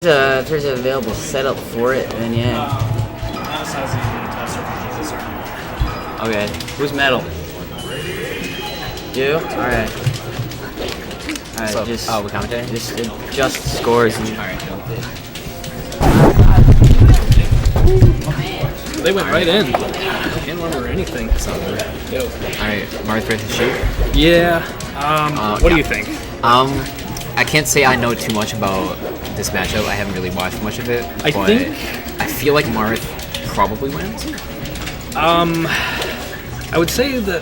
If there's an available setup for it, then yeah. Okay, who's metal? You? Alright. Alright, So, just we commentate? just adjust scores and Alright. They went right in. I can't remember anything. Yo. Alright, Marth versus Sheik. Yeah. What do you think? I can't say I know too much about this matchup. I haven't really watched much of it. I think I feel like Marth probably wins. I would say that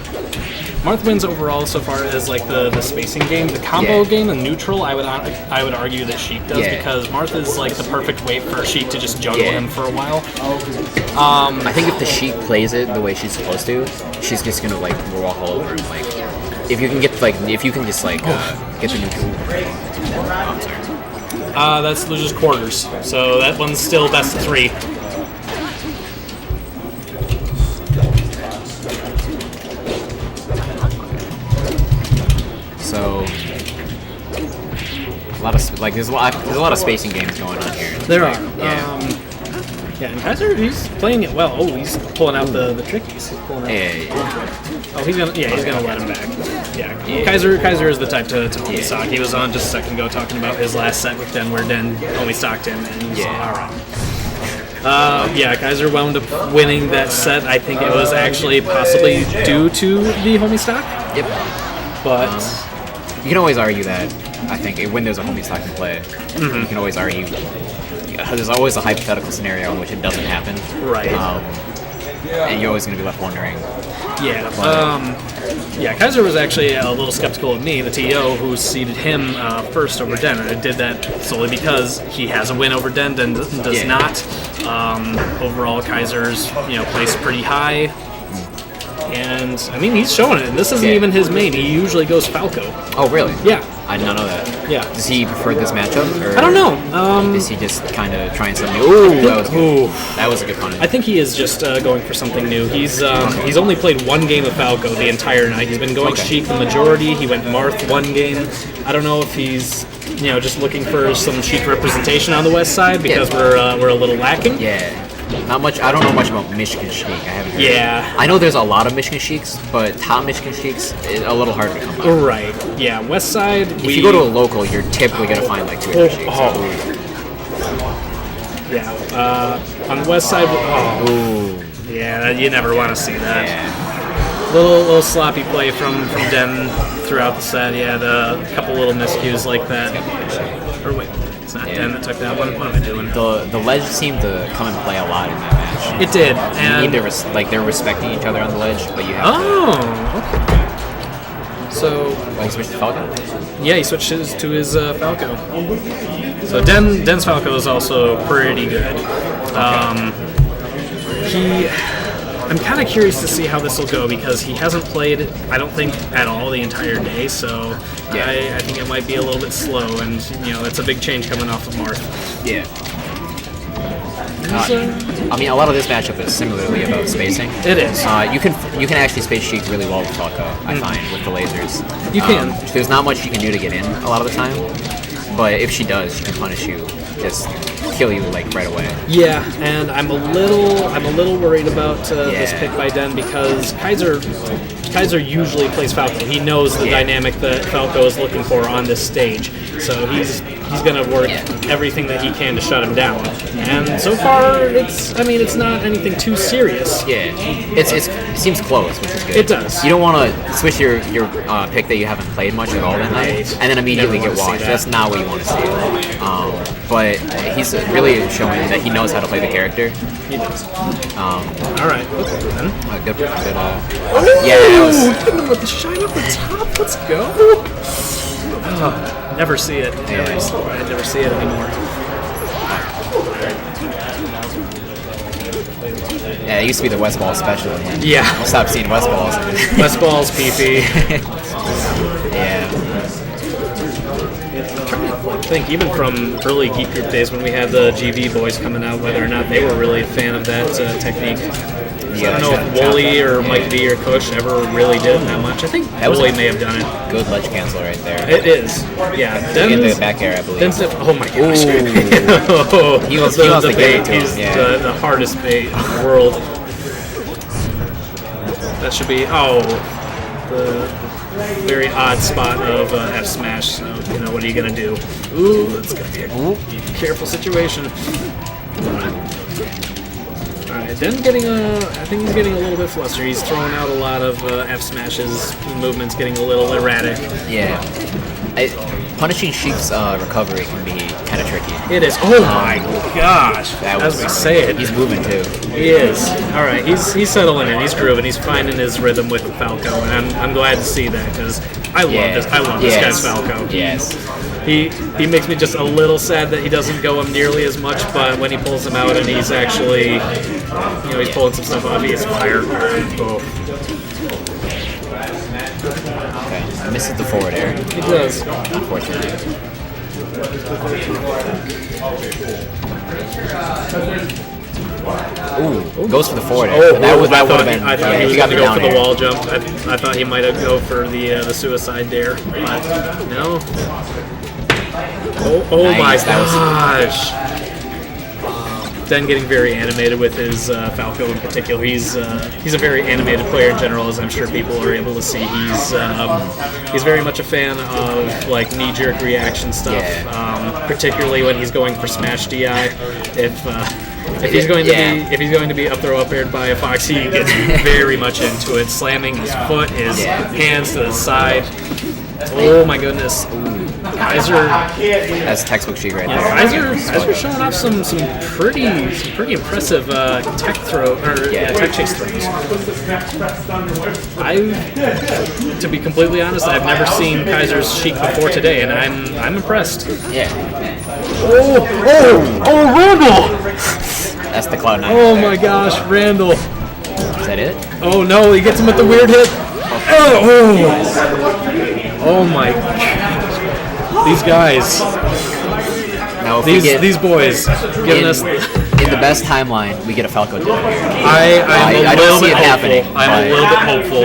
Marth wins overall so far as like the spacing game, the combo game, and neutral. I would argue that Sheik does because Marth is like the perfect way for Sheik to just juggle him for a while. I think if the Sheik plays it the way she's supposed to, she's just gonna like walk all over him. Like if you can get get the neutral. I'm sorry. That's losers quarters. So that one's still best of 3. So there's a lot of spacing games going on here. There are. Yeah, and Kaiser, he's playing it well. Oh, he's pulling out the trickies. He's pulling out. Oh, he's gonna let him back. Yeah. Kaiser is the type to homie stock. He was on just a second ago talking about his last set with Den, where Den homie stocked him, and he's all right. Kaiser wound up winning that set. I think it was actually possibly due to the homie stock. Yep. But you can always argue that. I think when there's a homie stock in play, you can always argue. There's always a hypothetical scenario in which it doesn't happen. Right. And you're always going to be left wondering. Kaiser was actually a little skeptical of me, the TO, who seeded him first over Den, and I did that solely because he has a win over Den. Den does not. Overall, Kaiser's placed pretty high, and I mean he's showing it. And this isn't even his main. He usually goes Falco. Oh really? Yeah. I did not know that. Yeah. Does he prefer this matchup? Or I don't know. is he just kind of trying something new? Ooh, that was good. That was a good punish. I think he is just going for something new. He's only played one game of Falco the entire night. He's been going Sheik the majority. He went Marth one game. I don't know if he's just looking for some Sheik representation on the west side because we're a little lacking. Yeah. Not much. I don't know much about Michigan Sheik. I haven't heard. Yeah. I know there's a lot of Michigan Sheiks, but top Michigan Sheiks is a little harder to come by. Right. Yeah. West side. If you go to a local, you're typically gonna find like 2 or 3 Sheiks. Yeah. On the west side. Yeah. You never want to see that. Yeah. Little sloppy play from Den throughout the set. He had a couple little miscues like that. Or wait. It's not Den that took that one. What am I doing? The ledge seemed to come and play a lot in that match. It did. And they're respecting each other on the ledge, but you have okay. So he switched to Falco? Yeah, he switches to his Falco. So Den's Falco is also pretty good. I'm kind of curious to see how this will go because he hasn't played, I don't think, at all the entire day, so I think it might be a little bit slow, and it's a big change coming off of Marth. Yeah. I mean, a lot of this matchup is similarly about spacing. It is. You can actually space Sheik really well with Falco, I find, with the lasers. You can. There's not much you can do to get in a lot of the time, but if she does, she can punish you, just kill you like right away. Yeah, and I'm a little worried about this pick by Den because Kaiser usually plays Falco. He knows the dynamic that Falco is looking for on this stage, so he's gonna work everything that he can to shut him down. And so far, it's not anything too serious. Yeah, it seems close, which is good. It does. You don't want to switch your pick that you haven't played much at all that night, and then immediately get washed. That's not what you want to see. But he's really showing that he knows how to play the character. He does. All right. Okay, then. Good. Hitting him with the shine up the top. Let's go. Never see it. I never see it anymore. Yeah, it used to be the West Ball special. Yeah. I'll stop seeing West Balls. West Balls, PP. Yeah. I'm trying to think, even from early Geek Group days when we had the GV boys coming out, whether or not they were really a fan of that technique. I don't know if Wooly or Mike V or Kush ever really did that much. I think That was Wooly a- may have done it. Good ledge cancel right there. It is. Yeah. Get the back air, I believe. Oh my gosh. He wants the to get bait. it to him, He's yeah. the hardest bait in the world. That should be, the very odd spot of F smash. So, what are you going to do? Ooh, that's going to be a careful situation. Alright, then I think he's getting a little bit flustered. He's throwing out a lot of F smashes. His movement's getting a little erratic. Yeah. Punishing Sheik's recovery can be kind of tricky. It is. Oh my gosh. That As was we say it. He's moving too. He is. Alright, he's settling in. He's grooving. He's finding his rhythm with Falco. And I'm glad to see that because I love this. I love this guy's Falco. Yes. He makes me just a little sad that he doesn't go him nearly as much, but when he pulls him out and he's actually, he's pulling some stuff off, he is fire. Oh. Okay. Misses the forward air. He does. Unfortunately. Ooh, goes for the forward air. That would have been. I thought he was he got going to go for the air. wall jump. I thought he might have go for the suicide dare, but no. Oh Nice, my that was- gosh. Den getting very animated with his Falco in particular. He's a very animated player in general, as I'm sure people are able to see. He's very much a fan of like knee-jerk reaction stuff, particularly when he's going for smash DI. If he's going to be up throw up aired by a Fox, he gets very much into it, slamming his foot, his hands to the side. Oh my goodness. Kaiser. That's textbook Sheik right there. Kaiser showing off some pretty impressive tech tech chase throws. To be completely honest, I've never seen Kaiser's Sheik before today, and I'm impressed. Yeah. Oh, Randall! That's the Cloud9. Oh my gosh, Randall! Is that it? Oh no, he gets him with the weird hit. Oh my! These guys, Now, if these boys, giving us. In the best timeline, we get a Falco dinner. I'm I a don't little see bit it hopeful. happening, I'm a little bit hopeful.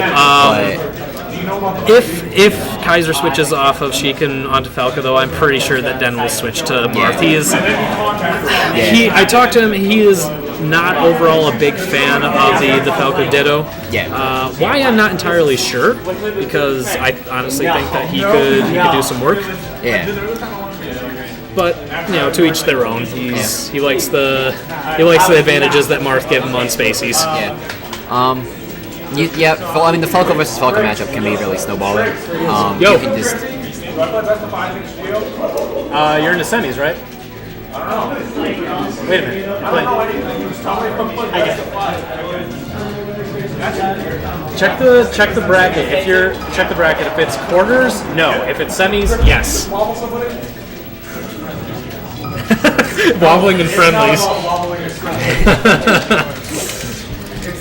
If Kaiser switches off of Sheik and onto Falco, though, I'm pretty sure that Den will switch to Marth. I talked to him. He is not overall a big fan of the Falco Ditto. Why I'm not entirely sure, because I honestly think that he could do some work. Yeah. But to each their own. He likes the advantages that Marth give him on Spacies. Yeah. I mean, the Falco versus Falco matchup can be really snowballing. You can just. You're in the semis, right? Wait a minute. Check the bracket. Check the bracket. If it's quarters, no. If it's semis, yes. Wobbling in friendlies.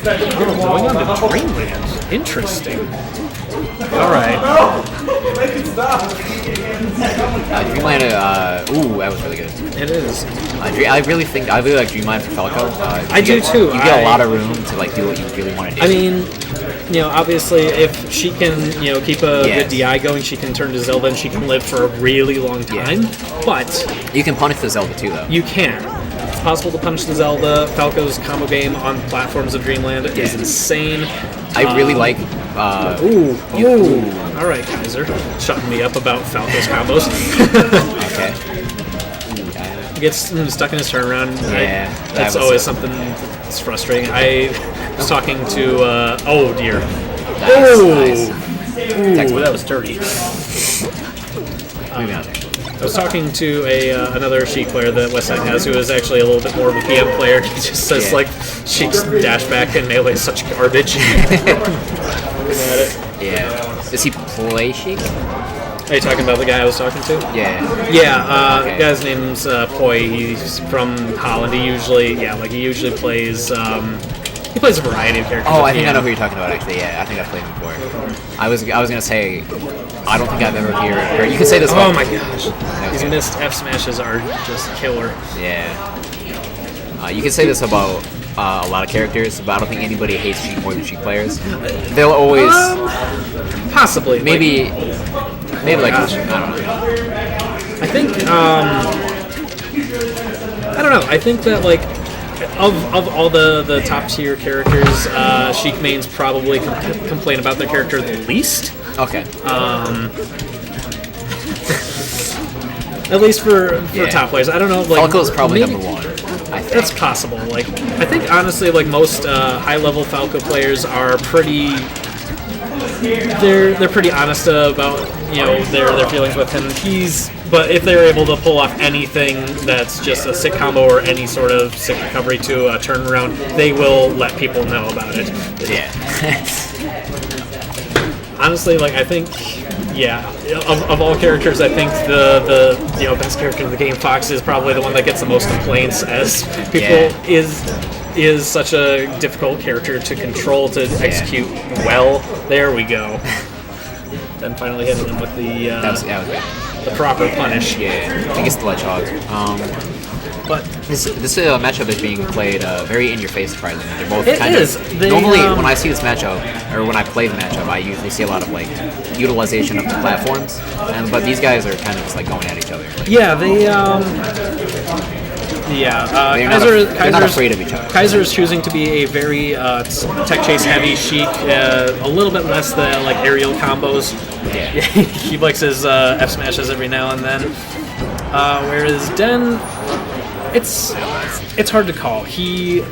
Going on to Dreamland. Interesting. All right. Dreamland, ooh, that was really good. It is. I really like Dreamland for Falco. I do too. You get a lot of room to like do what you really want to do. I mean, obviously, if she can, keep a good DI going, she can turn to Zelda and she can live for a really long time. But you can punish the Zelda too, though. you can. It's possible to punish the Zelda. Falco's combo game on platforms of Dreamland is insane. I really like. All right, Kaiser, shutting me up about Falco's combos. Okay. Gets stuck in his turnaround. Yeah, that's always something that's frustrating. I was talking to. Oh dear. Nice. Ooh, that was dirty. Maybe not. I was talking to another Sheik player that Westside has, who is actually a little bit more of a PM player. He just says like Sheik's dash back and melee is such garbage. Yeah. Does he play Sheik? Are you talking about the guy I was talking to? Yeah. Yeah. Okay. The guy's name's Poi. He's from Holland. He usually plays. He plays a variety of characters. Oh, I think I know who you're talking about. Actually, yeah, I think I've played him before. I was gonna say, I don't think I've ever heard. You can say this. Oh my gosh, these missed F smashes are just killer. Yeah. You can say this about a lot of characters, but I don't think anybody hates Sheik more than Sheik players. They'll always possibly maybe like I don't know. I think I don't know. I think that like of all the top tier characters, Sheik mains probably complain about their character the least. Okay. At least for top players. I don't know. Like, Falco's probably maybe, number one. I think. That's possible. Like, I think honestly, like most high-level Falco players are pretty. They're pretty honest about their feelings with him. But if they're able to pull off anything that's just a sick combo or any sort of sick recovery to a turnaround, they will let people know about it. Yeah. Honestly, like I think, of all characters, I think the best character in the game, Fox, is probably the one that gets the most complaints, as people is such a difficult character to control, to execute well. There we go. Then finally hitting him with the proper punish. Yeah, I think it's the Ledgehog. But this matchup is being played very in your face, surprisingly. They're both normally when I see this matchup, or when I play the matchup, I usually see a lot of like utilization of the platforms, but these guys are kind of just like going at each other. Like, they're not afraid of each other. Kaiser is choosing to be a very tech chase heavy Sheik, a little bit less the like aerial combos. Yeah. He likes his F smashes every now and then. Whereas Den, it's hard to call. He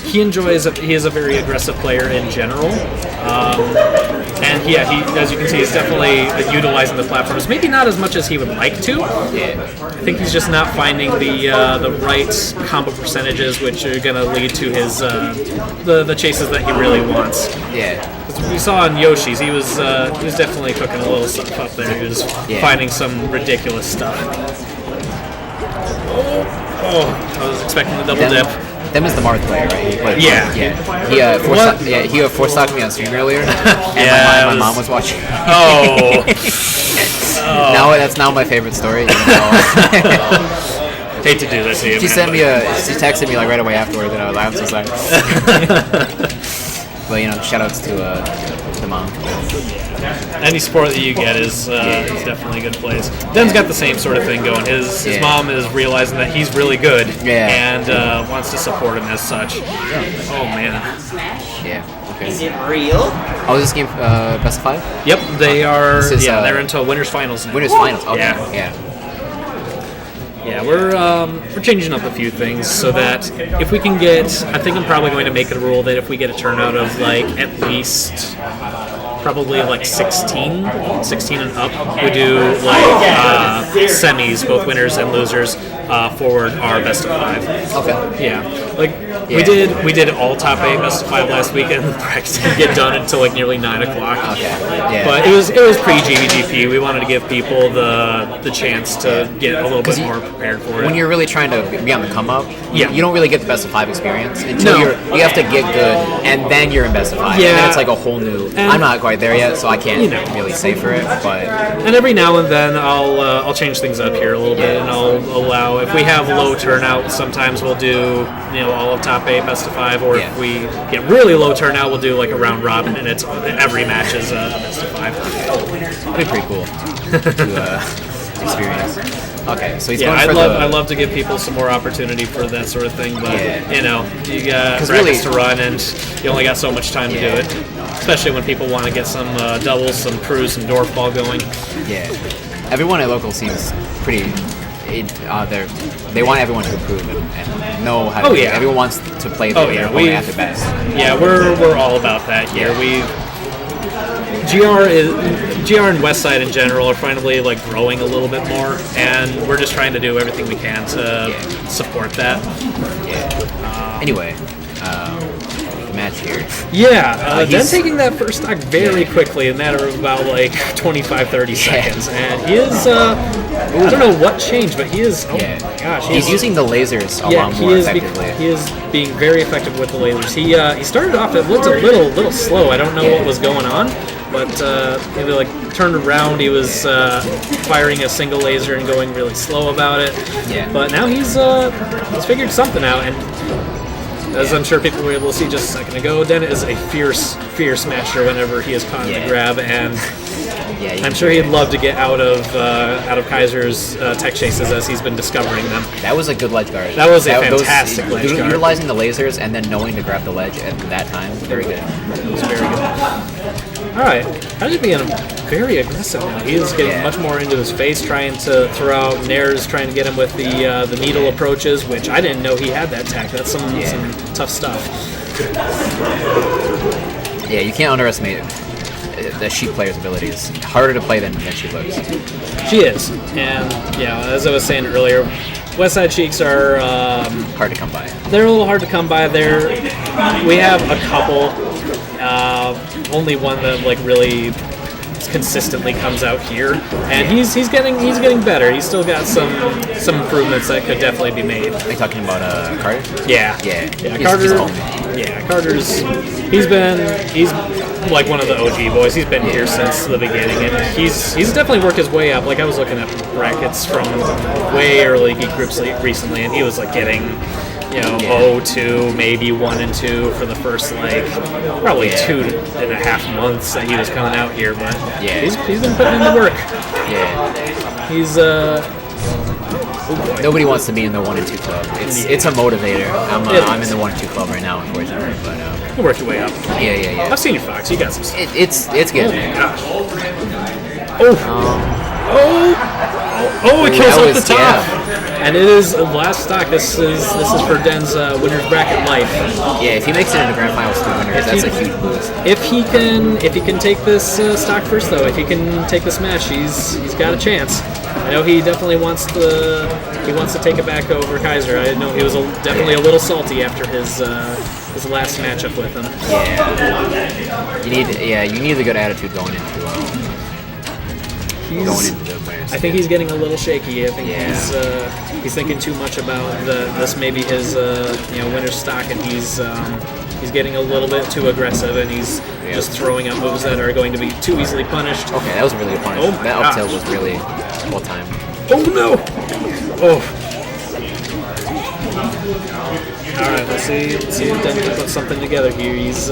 is a very aggressive player in general. And he, as you can see, he's definitely utilizing the platforms. Maybe not as much as he would like to. Yeah. I think he's just not finding the right combo percentages, which are going to lead to his the chases that he really wants. Yeah. We saw on Yoshi's, he was definitely cooking a little stuff up there. He was finding some ridiculous stuff. Oh, I was expecting the double dip. Them is the Marth player, right? He force-stocked me on stream earlier, and my mom was watching. Oh. That's now my favorite story. Hate to do this to you. She texted me like right away afterwards, and I was like, I'm so sorry. But shout-outs to the mom. Any support that you get is definitely a good place. Den's got the same sort of thing going. His mom is realizing that he's really good and wants to support him as such. Oh man. Yeah. Okay. Is it real? Oh, is this game best of 5? Yep, they are. They're into winners finals now. Winners finals. Okay. Yeah. Yeah, we're changing up a few things so that if we can get, I think I'm probably going to make it a rule that if we get a turnout of like at least probably like 16 and up, we do like semis, both winners and losers, forward our best of 5. Okay. Yeah, we did all top 8 best of 5 last weekend. The practice didn't get done until like nearly 9 o'clock. Okay. Yeah. But it was pre-GVGP. We wanted to give people the chance to get a little bit more prepared for it. When you're really trying to be on the come up, you don't really get the best of 5 experience until you have to get good, and then you're in best of 5. Yeah. And then it's like a whole new. I'm not quite there yet, so I can't really say for it. But every now and then I'll change things up here a little bit, and I'll allow, if we have low turnout, sometimes we'll do all of top 8 best of 5, or if we get really low turnout, we'll do like a round robin, and it's every match is best of 5. It'd be pretty cool to experience. Okay, so he's going for I'd love to give people some more opportunity for that sort of thing, but you got practice to run, and you only got so much time to do it. Especially when people want to get some doubles, some crews, some dwarf ball going. Yeah, everyone at local seems pretty. They want everyone to improve and know how to. Everyone wants to play their opponent at their best. Yeah, we're all about that here. GR and Westside in general are finally like growing a little bit more, and we're just trying to do everything we can to support that. Yeah. Anyway, match here. Yeah, then taking that first stock very quickly in a matter of about like 25-30 seconds, and he is. I don't know what changed, but he is. Oh my gosh, he's using the lasers a lot more effectively. He is being very effective with the lasers. He started off. It looked a little slow. I don't know what was going on. But he like turned around. He was firing a single laser and going really slow about it. Yeah. But now he's figured something out, and As I'm sure people were able to see just a second ago, Den is a fierce master whenever he is caught in the grab, and I'm sure he'd love to get out of Kaiser's tech chases as he's been discovering them. That was a good ledge guard. That was a fantastic ledge guard. Utilizing the lasers and then knowing to grab the ledge at that time, very good. It was very good. Alright, Kaiser being very aggressive now. He is getting much more into his face, trying to throw out Nair's, trying to get him with the needle approaches, which I didn't know he had that tech. That's some tough stuff. Yeah, you can't underestimate the Sheik player's abilities. Harder to play than she looks. She is. And, as I was saying earlier, Westside Sheiks are... hard to come by. They're a little hard to come by. We have a couple. Only one that really consistently comes out here, and he's getting better. He's still got some improvements that could definitely be made. Are you talking about Carter? Yeah. Carter. Carter's he's like one of the OG boys. He's been here since the beginning, and he's definitely worked his way up. Like, I was looking at brackets from way early Geek groups recently, and he was getting 0-2, maybe 1-2 for the first probably 2.5 months that he was coming out here, but he's been putting in the work. Yeah. He's nobody wants to be in the 1 and 2 club. It's a motivator. I'm in the 1 and 2 club right now, unfortunately, but you work your way up. Yeah. I've seen your Fox. You got some stuff. It's good. Oh my gosh. It kills off the top. Yeah. And it is last stock. This is for Den's winner's bracket life. Yeah, if he makes it into grand finals 2 winners, that's a huge boost. If he can take this stock first, though, if he can take this match, he's got a chance. I know he definitely wants to take it back over Kaiser. I know he was definitely a little salty after his last matchup with him. Yeah. You need a good attitude going into the players. I think he's getting a little shaky. I think he's thinking too much about this maybe his winner's stock, and he's getting a little bit too aggressive, and he's just throwing out moves that are going to be too easily punished. Okay, that was really good punish. That up tilt was really well timed. Oh no! Oh. All right, let's see if Den can put something together here. He's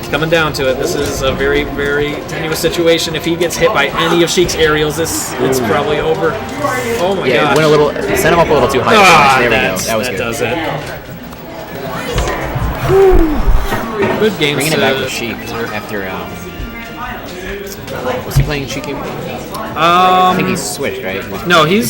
coming down to it. This is a very, very tenuous situation. If he gets hit by any of Sheik's aerials, it's probably over. Oh my god! Yeah, send him up a little too high. There we go. That was good. Does it. Good games. Bringing it back with Sheik after. Was he playing Sheik? I think he's switched, right? No, he's